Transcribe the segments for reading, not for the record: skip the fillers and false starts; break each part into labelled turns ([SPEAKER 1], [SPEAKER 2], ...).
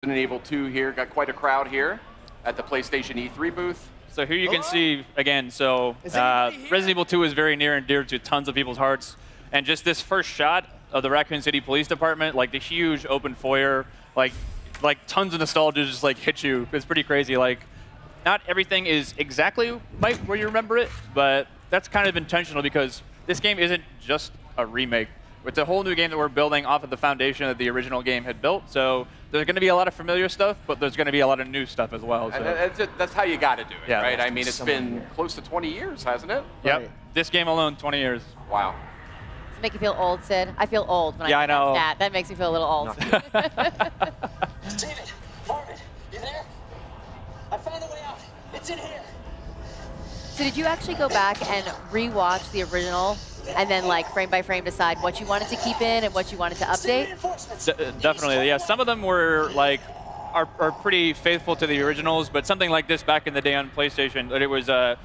[SPEAKER 1] Resident Evil 2 here. Got quite a crowd here at the PlayStation E3 booth.
[SPEAKER 2] So here you can see, again, so Resident Evil 2 is very near and dear to tons of people's hearts. And just this first shot of the Raccoon City Police Department, like the huge open foyer, like tons of nostalgia just like hit you. It's pretty crazy. Like, not everything is exactly where you remember it, but that's kind of intentional because this game isn't just a remake. It's a whole new game that we're building off of the foundation that the original game had built. So there's going to be a lot of familiar stuff, but there's going to be a lot of new stuff as well. So.
[SPEAKER 1] That's how you got to do it,
[SPEAKER 2] Yeah.
[SPEAKER 1] right? I mean, it's been close to 20 years, hasn't it?
[SPEAKER 2] Yep.
[SPEAKER 3] Right.
[SPEAKER 2] This game alone, 20 years.
[SPEAKER 1] Wow.
[SPEAKER 4] Does it make you feel old, Sid? I feel old when
[SPEAKER 2] Yeah,
[SPEAKER 4] I
[SPEAKER 2] I know.
[SPEAKER 4] that. That makes me feel a little old.
[SPEAKER 5] David, Marvin, you there? I found a way out. It's in here.
[SPEAKER 4] So did you actually go back and re-watch the original and then like frame by frame decide what you wanted to keep in and what you wanted to update?
[SPEAKER 2] Definitely, yeah. Some of them were like are pretty faithful to the originals, but something like this back in the day on PlayStation, it was the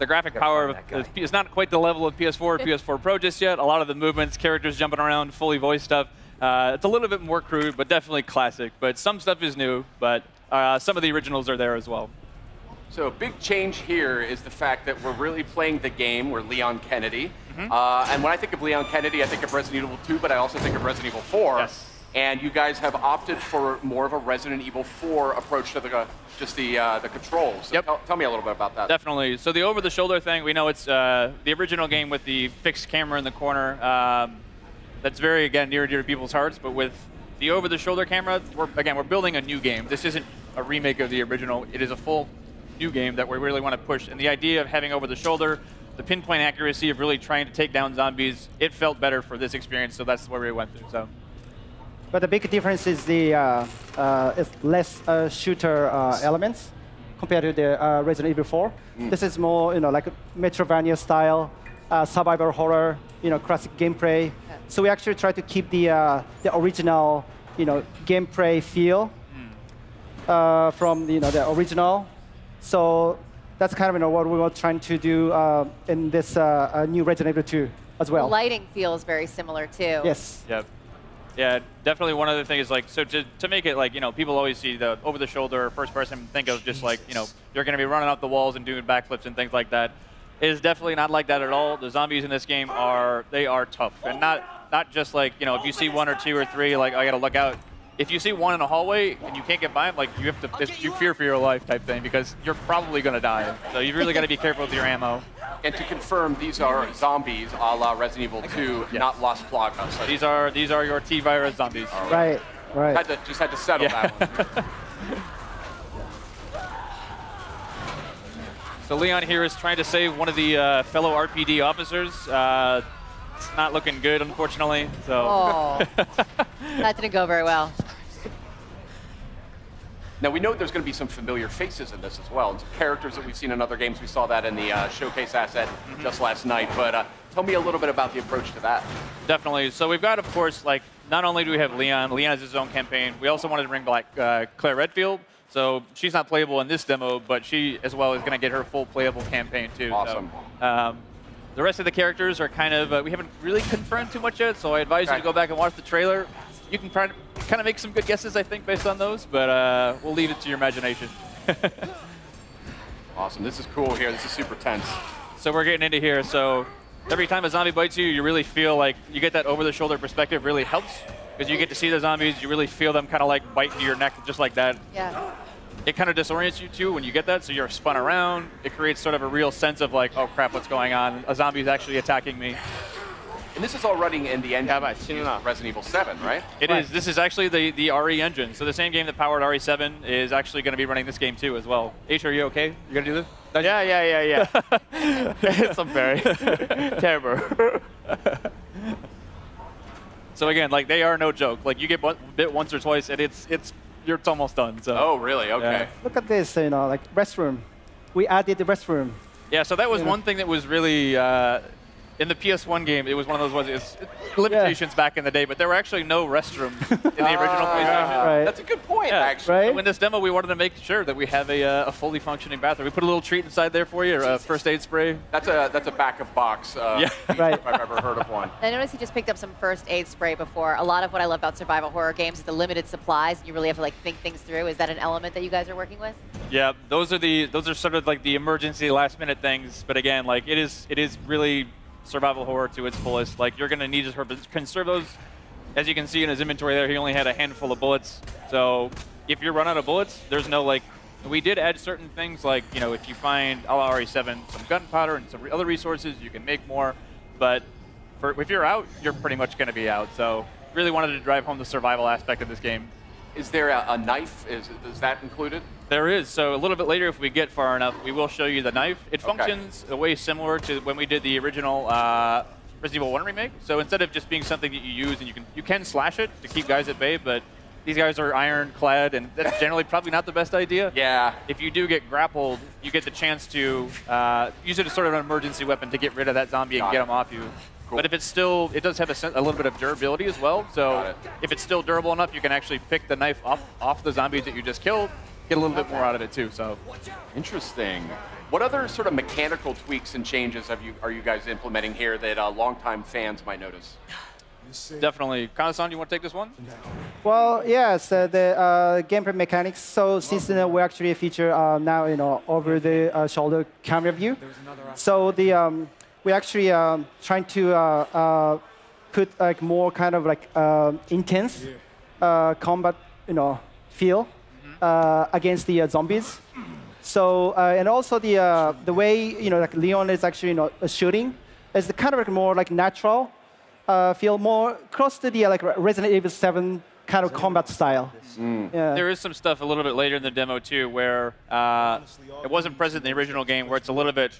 [SPEAKER 2] graphic power of it's not quite the level of PS4 or PS4 Pro just yet. A lot of the movements, characters jumping around, fully voiced stuff. It's a little bit more crude, but definitely classic. But some stuff is new, but some of the originals are there as well.
[SPEAKER 1] So a big change here is the fact that we're really playing the game. We're Leon Kennedy. And when I think of Leon Kennedy, I think of Resident Evil 2, but I also think of Resident Evil 4.
[SPEAKER 2] Yes.
[SPEAKER 1] And you guys have opted for more of a Resident Evil 4 approach to the controls. So
[SPEAKER 2] Yep.
[SPEAKER 1] tell me a little bit about that.
[SPEAKER 2] Definitely. So the over-the-shoulder thing, we know it's the original game with the fixed camera in the corner. That's very, again, near and dear to people's hearts. But with the over-the-shoulder camera, we're building a new game. This isn't a remake of the original. It is a full new game that we really want to push. And the idea of having over-the-shoulder, the pinpoint accuracy of really trying to take down zombies, it felt better for this experience. So that's where we went through. So.
[SPEAKER 3] But the big difference is the it's less shooter elements compared to the Resident Evil 4. This is more, like a Metroidvania style, survival horror, classic gameplay. So we actually try to keep the original, gameplay feel from the original. So that's kind of what we were trying to do in this new Resident Evil 2 as well.
[SPEAKER 4] The lighting feels very similar too.
[SPEAKER 3] Yes.
[SPEAKER 2] Yep. Yeah, definitely one other thing is like, so to make it like, people always see the over-the-shoulder first person, think of just like, you're going to be running up the walls and doing backflips and things like that. It is definitely not like that at all. The zombies in this game are tough. And not just like, if you see one or two or three, like, I got to look out. If you see one in a hallway and you can't get by them, like, you have to, you fear for your life type thing because you're probably going to die. So you really got to be careful with your ammo.
[SPEAKER 1] And to confirm, these are zombies a la Resident Evil 2, not Las Plagas. So
[SPEAKER 2] These are your T-virus zombies.
[SPEAKER 3] Right.
[SPEAKER 1] just had to settle that one.
[SPEAKER 2] So Leon here is trying to save one of the fellow RPD officers. It's not looking good, unfortunately. So.
[SPEAKER 4] Oh, that didn't go very well.
[SPEAKER 1] Now, we know there's going to be some familiar faces in this as well, and some characters that we've seen in other games. We saw that in the showcase asset just last night. But tell me a little bit about the approach to that.
[SPEAKER 2] Definitely. So we've got, of course, like, not only do we have Leon has his own campaign, we also wanted to bring back Claire Redfield. So she's not playable in this demo, but she, as well, is going to get her full playable campaign, too.
[SPEAKER 1] Awesome.
[SPEAKER 2] So, the rest of the characters are kind of, we haven't really confirmed too much yet, so I advise you to go back and watch the trailer. You can kind of make some good guesses, I think, based on those, but we'll leave it to your imagination.
[SPEAKER 1] Awesome. This is cool here. This is super tense.
[SPEAKER 2] So we're getting into here. So every time a zombie bites you, you really feel like you get that over-the-shoulder perspective really helps because you get to see the zombies. You really feel them kind of like bite into your neck just like that.
[SPEAKER 4] Yeah.
[SPEAKER 2] It kind of disorients you, too, when you get that, so you're spun around. It creates sort of a real sense of like, oh, crap, what's going on? A zombie's actually attacking me.
[SPEAKER 1] And this is all running in the engine of Resident Evil 7, right?
[SPEAKER 2] It is. This is actually the RE engine. So the same game that powered RE7 is actually going to be running this game, too, as well. H, are you OK? You going to do this?
[SPEAKER 6] Yeah. It's very terrible.
[SPEAKER 2] So again, like, they are no joke. Like, you get bit once or twice, and it's almost done. So.
[SPEAKER 1] Oh, really? OK.
[SPEAKER 2] Yeah.
[SPEAKER 3] Look at this, like restroom. We added the restroom.
[SPEAKER 2] Yeah, so that was one thing that was really in the PS1 game, it was one of those limitations back in the day, but there were actually no restrooms in the original PlayStation.
[SPEAKER 3] Right.
[SPEAKER 1] That's a good point,
[SPEAKER 2] Yeah.
[SPEAKER 1] actually.
[SPEAKER 3] Right.
[SPEAKER 2] So in this demo, we wanted to make sure that we have a fully functioning bathroom. We put a little treat inside there for you, a first aid spray.
[SPEAKER 1] That's a back of box.
[SPEAKER 2] Yeah.
[SPEAKER 3] Right.
[SPEAKER 1] If I've ever heard of one.
[SPEAKER 4] I noticed you just picked up some first aid spray before. A lot of what I love about survival horror games is the limited supplies. You really have to like think things through. Is that an element that you guys are working with?
[SPEAKER 2] Yeah, those are sort of like the emergency last minute things. But again, like it is really survival horror to its fullest. Like you're gonna need to conserve those. As you can see in his inventory there, he only had a handful of bullets. So if you run out of bullets, there's no like. We did add certain things like, you know, if you find a la RE7 some gunpowder and some other resources, you can make more. But if you're out, you're pretty much going to be out. So really wanted to drive home the survival aspect of this game.
[SPEAKER 1] Is there a knife? Is that included?
[SPEAKER 2] There is. So a little bit later, if we get far enough, we will show you the knife. It functions a way similar to when we did the original Resident Evil 1 remake. So instead of just being something that you use and you can slash it to keep guys at bay, but these guys are ironclad, and that's generally probably not the best idea.
[SPEAKER 1] Yeah.
[SPEAKER 2] If you do get grappled, you get the chance to use it as sort of an emergency weapon to get rid of that zombie and get him off you.
[SPEAKER 1] Cool.
[SPEAKER 2] But if it's still, it does have a little bit of durability as well. So if it's still durable enough, you can actually pick the knife up off the zombies that you just killed, get a little bit more out of it too. So
[SPEAKER 1] Interesting. What other sort of mechanical tweaks and changes are you guys implementing here that longtime fans might notice?
[SPEAKER 2] definitely. Kana-san, you want to take this one?
[SPEAKER 3] Well, yes, the gameplay mechanics. So since we actually feature now, over-the-shoulder camera view. So we actually trying to put like more kind of like intense combat, feel against the zombies. So and also the way like Leon is actually shooting is kind of like more like natural. Feel more close to the like Resident Evil 7 kind of combat style. Yeah.
[SPEAKER 2] There is some stuff a little bit later in the demo too, where it wasn't present in the original game, where it's a little bit,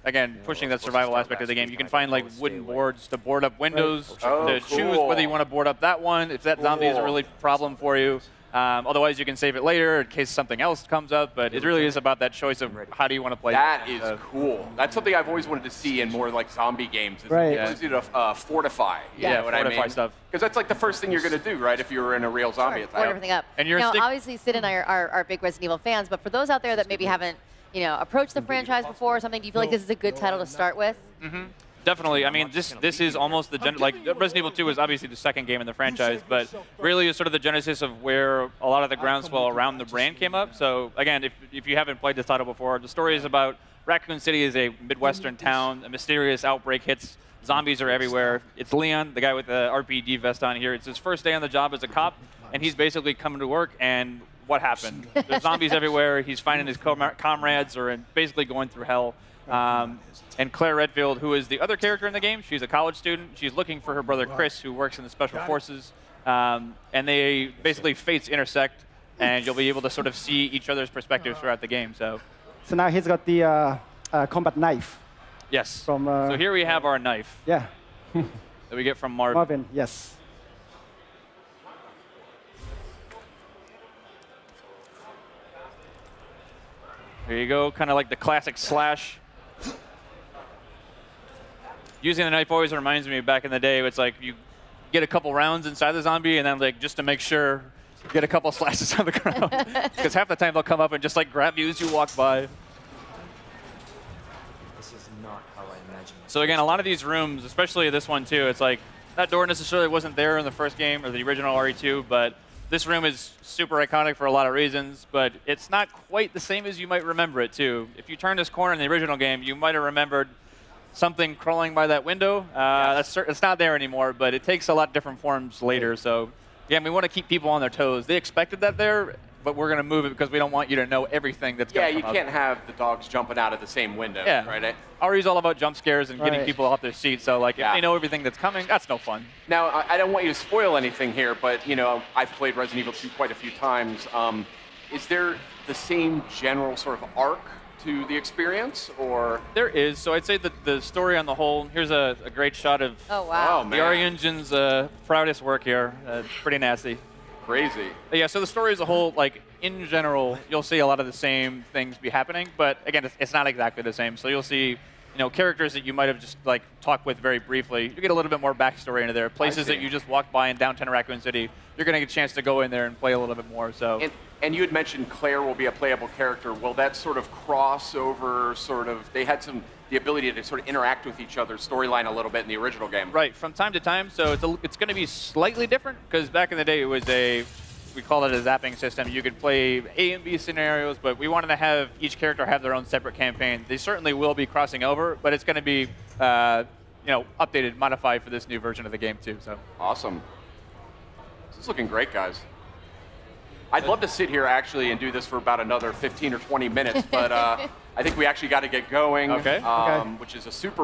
[SPEAKER 2] again, pushing that survival aspect of the game. You can find like wooden boards to board up windows, to choose whether you want to board up that one, if that zombie is a really problem for you. Otherwise, you can save it later in case something else comes up, but it really is about that choice of how do you want to play.
[SPEAKER 1] That is cool. That's something I've always wanted to see in more like zombie games. Is
[SPEAKER 3] right.
[SPEAKER 1] People easy to fortify. You know what
[SPEAKER 2] fortify
[SPEAKER 1] I mean?
[SPEAKER 2] stuff.
[SPEAKER 1] Because that's like the first thing you're going to do, right? If you were in a real zombie attack.
[SPEAKER 4] Board everything up.
[SPEAKER 2] And you're
[SPEAKER 4] now, obviously, Sid and I are big Resident Evil fans, but for those out there that maybe haven't, approached the franchise before or something, do you feel like this is a good title to start with?
[SPEAKER 2] Mm-hmm. Definitely. I mean, this is almost the like Resident Evil 2 is obviously the second game in the franchise, but really is sort of the genesis of where a lot of the groundswell around the brand came up. So again, if you haven't played this title before, the story is about Raccoon City is a Midwestern town. A mysterious outbreak hits. Zombies are everywhere. It's Leon, the guy with the RPD vest on here. It's his first day on the job as a cop, and he's basically coming to work, and what happened? There's zombies everywhere. He's finding his comrades are basically going through hell. And Claire Redfield, who is the other character in the game, she's a college student. She's looking for her brother Chris, who works in the Special Forces. And they basically fates intersect, and you'll be able to sort of see each other's perspectives throughout the game. So
[SPEAKER 3] now he's got the combat knife.
[SPEAKER 2] Yes.
[SPEAKER 3] From,
[SPEAKER 2] so here we have our knife.
[SPEAKER 3] Yeah.
[SPEAKER 2] That we get from Marvin.
[SPEAKER 3] Marvin, yes.
[SPEAKER 2] There you go, kind of like the classic slash. Using the knife always reminds me of back in the day. It's like you get a couple rounds inside the zombie, and then like just to make sure, get a couple slashes on the ground. Because half the time they'll come up and just like grab you as you walk by.
[SPEAKER 7] This is not how I imagined it.
[SPEAKER 2] So again, a lot of these rooms, especially this one too, it's like that door necessarily wasn't there in the first game or the original RE2, but this room is super iconic for a lot of reasons, but it's not quite the same as you might remember it too. If you turn this corner in the original game, you might have remembered something crawling by that window. It's not there anymore, but it takes a lot different forms later. So again, we want to keep people on their toes. They expected that there, but we're going to move it because we don't want you to know everything that's going to come up.
[SPEAKER 1] Yeah, you can't have the dogs jumping out of the same window, right?
[SPEAKER 2] RE's all about jump scares and getting people off their seats. So like, if they know everything that's coming, that's no fun.
[SPEAKER 1] Now, I don't want you to spoil anything here, but I've played Resident Evil 2 quite a few times. Is there the same general sort of arc to the experience, or? There
[SPEAKER 2] is. So I'd say that the story on the whole, here's a great shot of the RE Engine's proudest work here. Pretty nasty.
[SPEAKER 1] Crazy.
[SPEAKER 2] But yeah, so the story as a whole, like in general, you'll see a lot of the same things be happening, but again, it's not exactly the same. So you'll see characters that you might have just like talked with very briefly. You get a little bit more backstory into there. Places that you just walked by in downtown Raccoon City, you're going to get a chance to go in there and play a little bit more. So.
[SPEAKER 1] And you had mentioned Claire will be a playable character. Will that sort of cross over, they had the ability to sort of interact with each other's storyline a little bit in the original game.
[SPEAKER 2] Right, from time to time. So it's going to be slightly different because back in the day it was we call it a zapping system. You could play A and B scenarios, but we wanted to have each character have their own separate campaign. They certainly will be crossing over, but it's going to be updated, modified for this new version of the game too. So
[SPEAKER 1] awesome. This is looking great, guys. I'd love to sit here actually and do this for about another 15 or 20 minutes, but I think we actually got to get going,
[SPEAKER 2] okay.
[SPEAKER 1] Which is a super